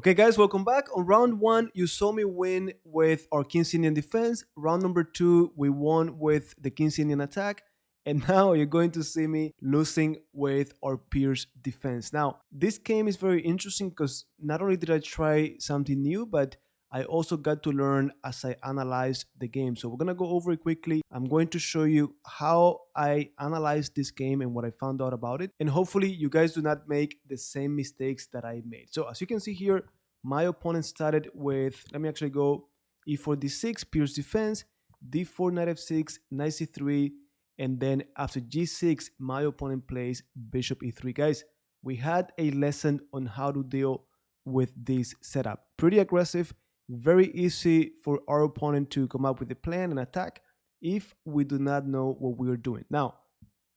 Okay, guys, welcome back. On round one, you saw me win with our King's Indian defense. Round number two, we won with the King's Indian attack. And now you're going to see me losing with our Pirc defense. Now, this game is very interesting because not only did I try something new, but I also got to learn as I analyzed the game. So we're going to go over it quickly. I'm going to show you how I analyzed this game and what I found out about it. And hhopefully you guys do not make the same mistakes that I made. So as you can see here, my opponent started with, let me actually go e4 d6, Pirc defense, d4 knight f6, knight c3, and then after g6, my opponent plays bishop e3. Guys, we had a lesson on how to deal with this setup. Pretty aggressive, very easy for our opponent to come up with a plan and attack if we do not know what we are doing. Now,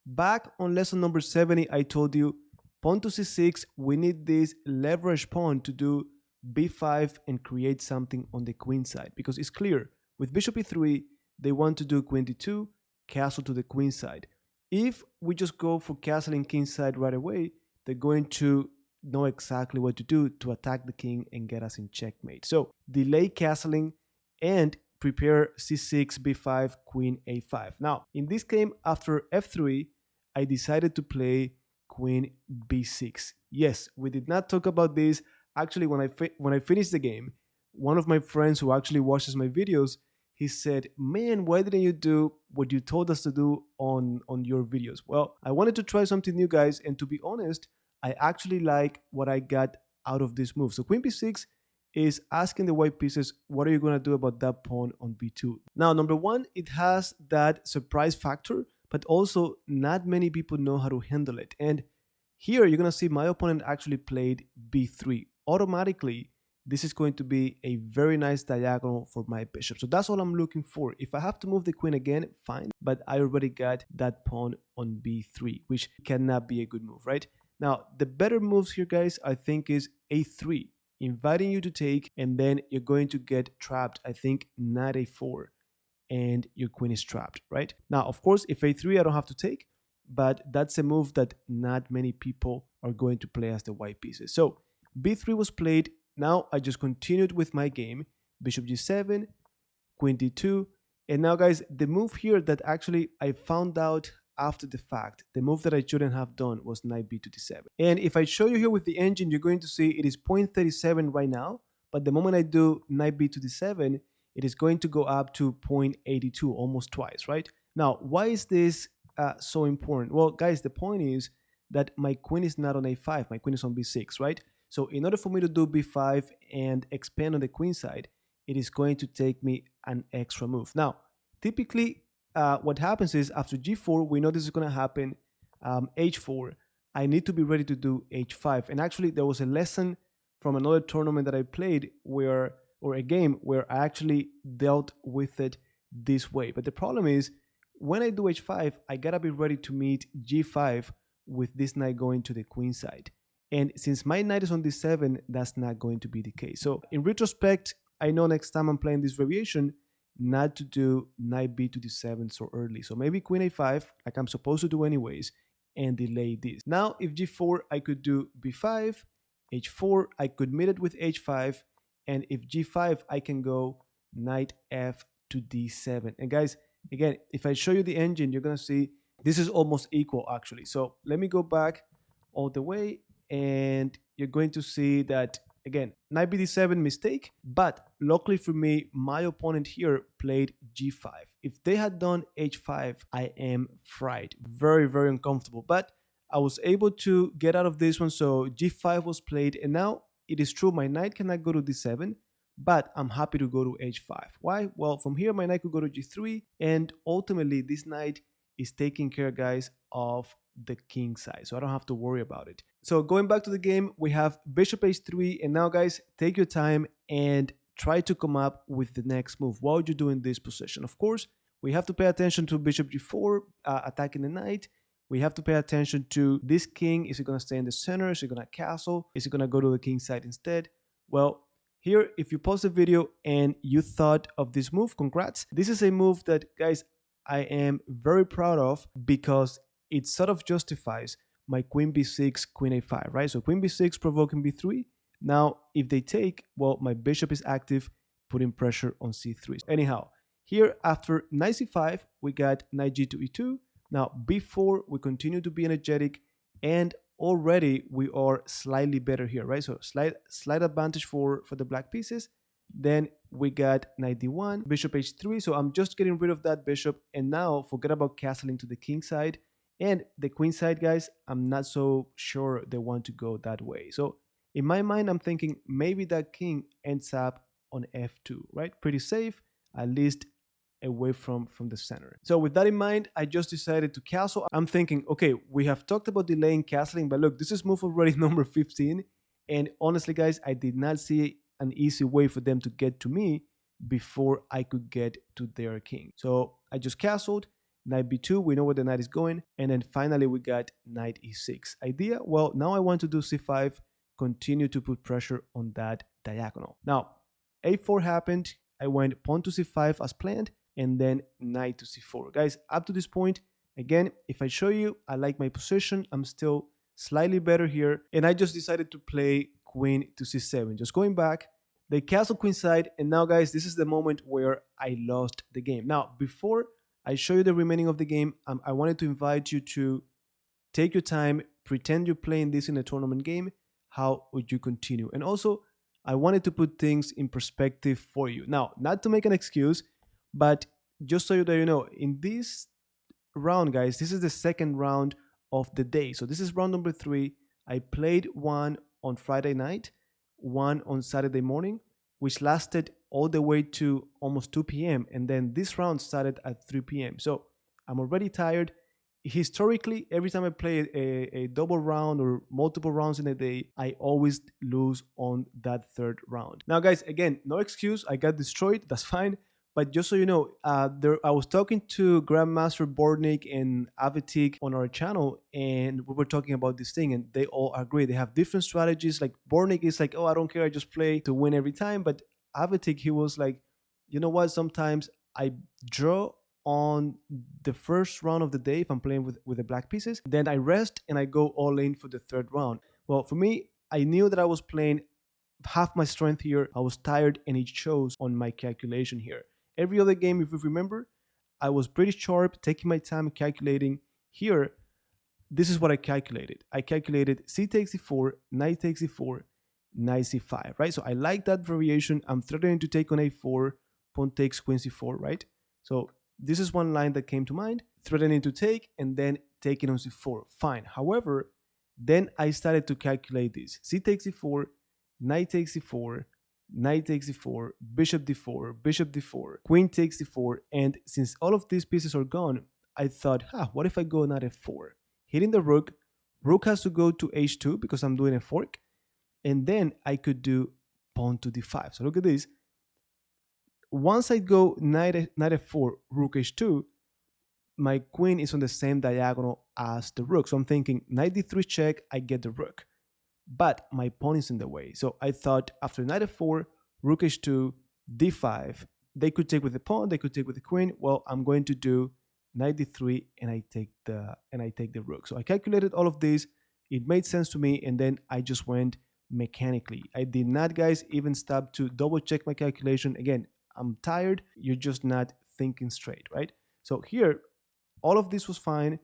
back on lesson number 70, I told you pawn to c6, we need this leverage pawn to do b5 and create something on the queen side, because it's clear with bishop e3 they want to do queen d2, castle to the queen side. If we just go for castling king side right away, they're going to know exactly what to do to attack the king and get us in checkmate. So delay castling and prepare c6, b5, queen a5. Now in this game, after f3, I decided to play queen b6. Yes, we did not talk about this. Actually, when I finished the game, one of my friends who actually watches my videos, he said, "Man, why didn't you do what you told us to do on your videos?" Well, I wanted to try something new, guys, and to be honest, I actually like what I got out of this move. So queen b6 is asking the white pieces, what are you going to do about that pawn on b2? Now, number one, it has that surprise factor, but also not many people know how to handle it. And here you're going to see my opponent actually played b3. Automatically, this is going to be a very nice diagonal for my bishop. So that's all I'm looking for. If I have to move the queen again, fine. But I already got that pawn on b3, which cannot be a good move, right? Now, the better moves here, guys, I think is a3, inviting you to take, and then you're going to get trapped. I think knight a4, and your queen is trapped, right? Now, of course, if a3, I don't have to take, but that's a move that not many people are going to play as the white pieces. So b3 was played. Now I just continued with my game, bishop g7, queen d2, and now, guys, the move here that actually I found out after the fact, the move that I shouldn't have done was knight b to d7. And if I show you here with the engine, you're going to see it is 0.37 right now, but the moment I do knight b to d7, it is going to go up to 0.82, almost twice, right? Now, why is this so important? Well, guys, the point is that my queen is not on a5, my queen is on b6, right? So in order for me to do b5 and expand on the queen side, it is going to take me an extra move. Now, typically, what happens is after g4, we know this is going to happen, h4, I need to be ready to do h5. And actually, there was a lesson from another tournament that I played where, or a game where I actually dealt with it this way. But the problem is, when I do h5, I gotta be ready to meet g5 with this knight going to the queen side. And since my knight is on d7, that's not going to be the case. So in retrospect, I know next time I'm playing this variation, not to do knight b to d7 so early. So maybe queen a5, like I'm supposed to do anyways, and delay this. Now, if g4, I could do b5, h4, I could meet it with h5, and if g5, I can go knight f to d7. And guys, again, if I show you the engine, you're going to see this is almost equal, actually. So let me go back all the way, and you're going to see that, again, knight b d7 mistake, but luckily for me, my opponent here played g5. If they had done h5, I am fried. Very, very uncomfortable. But I was able to get out of this one, so g5 was played, and now it is true my knight cannot go to d7, but I'm happy to go to h5. Why? Well, from here, my knight could go to g3, and ultimately, this knight is taking care, guys, of the king side, so I don't have to worry about it. So going back to the game, we have bishop h3, and now, guys, take your time and try to come up with the next move. What would you do in this position? Of course, we have to pay attention to bishop g4, attacking the knight. We have to pay attention to this king. Is it going to stay in the center? Is it going to castle? Is it going to go to the king side instead? Well, here, if you pause the video and you thought of this move, congrats. This is a move that, guys, I am very proud of because it sort of justifies my queen b6, queen a5, right? So queen b6 provoking b3, Now, if they take, well, my bishop is active, putting pressure on c3. Anyhow, here after knight c5, we got knight g to e2. Now, b4, we continue to be energetic, and already we are slightly better here, right? So slight advantage for the black pieces. Then we got knight d1, bishop h3. So I'm just getting rid of that bishop. And now forget about castling to the king side. And the queen side, guys, I'm not so sure they want to go that way. So in my mind, I'm thinking maybe that king ends up on f2, right? Pretty safe, at least away from the center. So with that in mind, I just decided to castle. I'm thinking, okay, we have talked about delaying castling, but look, this is move already number 15. And honestly, guys, I did not see an easy way for them to get to me before I could get to their king. So I just castled. Knight b2, we know where the knight is going. And then finally we got knight e6. Idea, well, now I want to do c5, continue to put pressure on that diagonal. Now, a4 happened. I went pawn to c5 as planned, and then knight to c4. Guys, up to this point, again, if I show you, I like my position. I'm still slightly better here. And I just decided to play queen to c7. Just going back, they castle queen side. And now, guys, this is the moment where I lost the game. Now, before I show you the remaining of the game, I wanted to invite you to take your time, pretend you're playing this in a tournament game. How would you continue? And also, I wanted to put things in perspective for you. Now, not to make an excuse, but just so that you know, in this round, guys, this is the second round of the day. So this is round number 3. I played one on Friday night, one on Saturday morning, which lasted all the way to almost 2 p.m. And then this round started at 3 p.m. So I'm already tired. Historically, every time I play a double round or multiple rounds in a day, I always lose on that third round. Now, guys, again, no excuse. I got destroyed. That's fine. But just so you know, I was talking to Grandmaster Bornik and Avitik on our channel, and we were talking about this thing, and they all agree. They have different strategies. Like Bornik is like, oh, I don't care, I just play to win every time. But Avitik, he was like, you know what? Sometimes I draw on the first round of the day if I'm playing with the black pieces. Then I rest and I go all in for the third round. Well, for me, I knew that I was playing half my strength here. I was tired, and it shows on my calculation here. Every other game, if you remember, I was pretty sharp, taking my time calculating. Here, this is what I calculated. I calculated c takes e4, knight takes e4, knight c5, right? So I like that variation. I'm threatening to take on a4, pawn takes queen c4, right? So this is one line that came to mind, threatening to take and then taking on c4. Fine. However, then I started to calculate this. C takes e4, knight takes e4, knight takes e4, bishop d4, queen takes d4, and since all of these pieces are gone, I thought, what if I go knight f4? Hitting the rook, rook has to go to h2 because I'm doing a fork, and then I could do pawn to d5. So look at this. Once I go knight f4, rook h2, my queen is on the same diagonal as the rook. So I'm thinking knight d3 check, I get the rook. But my pawn is in the way. So I thought after knight f4, rook h2, d5, they could take with the pawn, they could take with the queen. Well, I'm going to do knight d3 and I take the rook. So I calculated all of this. It made sense to me, and then I just went mechanically. I did not, guys, even stop to double check my calculation. Again, I'm tired. You're just not thinking straight, right? So here, all of this was fine.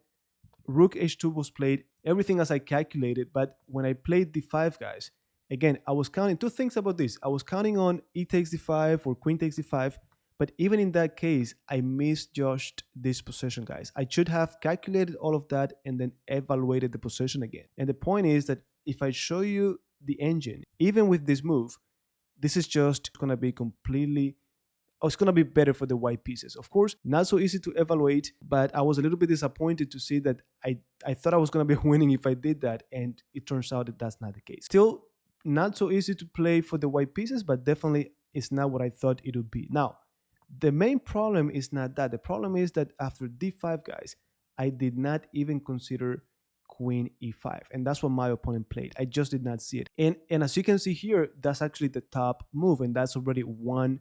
Rook h2 was played, everything as I calculated. But when I played d5, guys, again, I was counting two things about this. I was counting on e takes d5 or queen takes d5. But even in that case, I misjudged this position, guys. I should have calculated all of that and then evaluated the position again. And the point is that if I show you the engine, even with this move, this is just going to be completely, it's going to be better for the white pieces. Of course, not so easy to evaluate, but I was a little bit disappointed to see that I thought I was going to be winning if I did that, and it turns out that that's not the case. Still, not so easy to play for the white pieces, but definitely it's not what I thought it would be. Now, the main problem is not that. The problem is that after d5, guys, I did not even consider queen e5, and that's what my opponent played. I just did not see it. And as you can see here, that's actually the top move, and that's already 1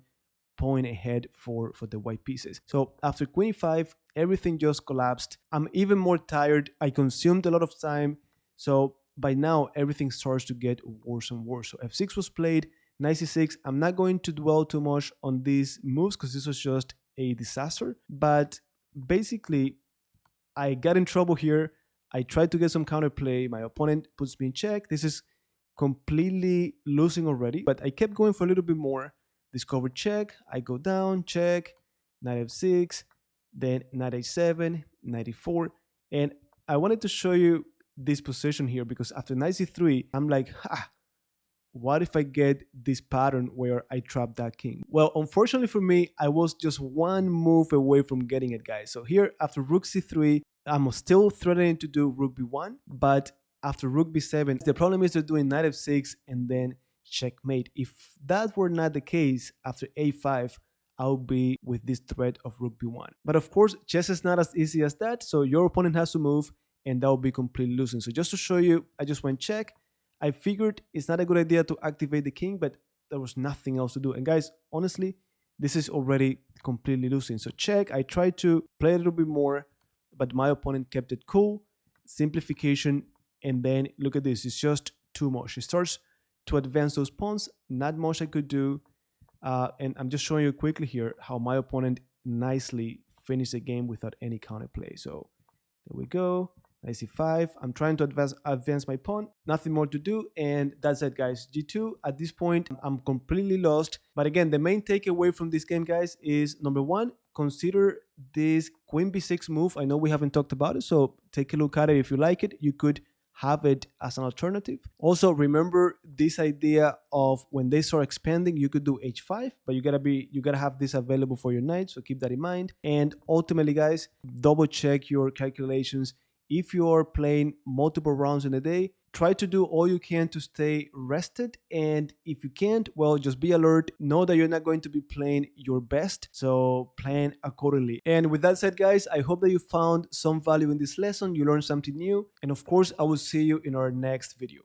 point ahead for the white pieces. So after queen e5, everything just collapsed. I'm even more tired. I consumed a lot of time. So by now everything starts to get worse and worse. So f6 was played, knight c6. I'm not going to dwell too much on these moves because this was just a disaster. But basically, I got in trouble here. I tried to get some counterplay. My opponent puts me in check. This is completely losing already, but I kept going for a little bit more. Discover check. I go down, check, knight f6, then knight h7, knight e4. And I wanted to show you this position here because after knight c3, I'm like, ha, what if I get this pattern where I trap that king? Well, unfortunately for me, I was just one move away from getting it, guys. So here, after rook c3, I'm still threatening to do rook b1, but after rook b7, the problem is they're doing knight f6 and then checkmate. If that were not the case, after a5, I'll be with this threat of rook b1. But of course, chess is not as easy as that, so your opponent has to move, and that will be completely losing. So just to show you, I just went check. I figured it's not a good idea to activate the king, but there was nothing else to do. And guys, honestly, this is already completely losing. So check, I tried to play a little bit more, but my opponent kept it cool. Simplification, and then look at this. It's just too much. He starts to advance those pawns. Not much I could do. And I'm just showing you quickly here how my opponent nicely finished the game without any counterplay. So there we go. Knight c5. I'm trying to advance my pawn. Nothing more to do. And that's it, guys. g2. At this point, I'm completely lost. But again, the main takeaway from this game, guys, is number one, consider this queen b6 move. I know we haven't talked about it, so take a look at it. If you like it, you could have it as an alternative. Also, remember this idea of when they start expanding, you could do h5, but you gotta have this available for your knight, so keep that in mind. And ultimately, guys, double check your calculations. If you're playing multiple rounds in a day, try to do all you can to stay rested. And if you can't, well, just be alert. Know that you're not going to be playing your best, so plan accordingly. And with that said, guys, I hope that you found some value in this lesson. You learned something new. And of course, I will see you in our next video.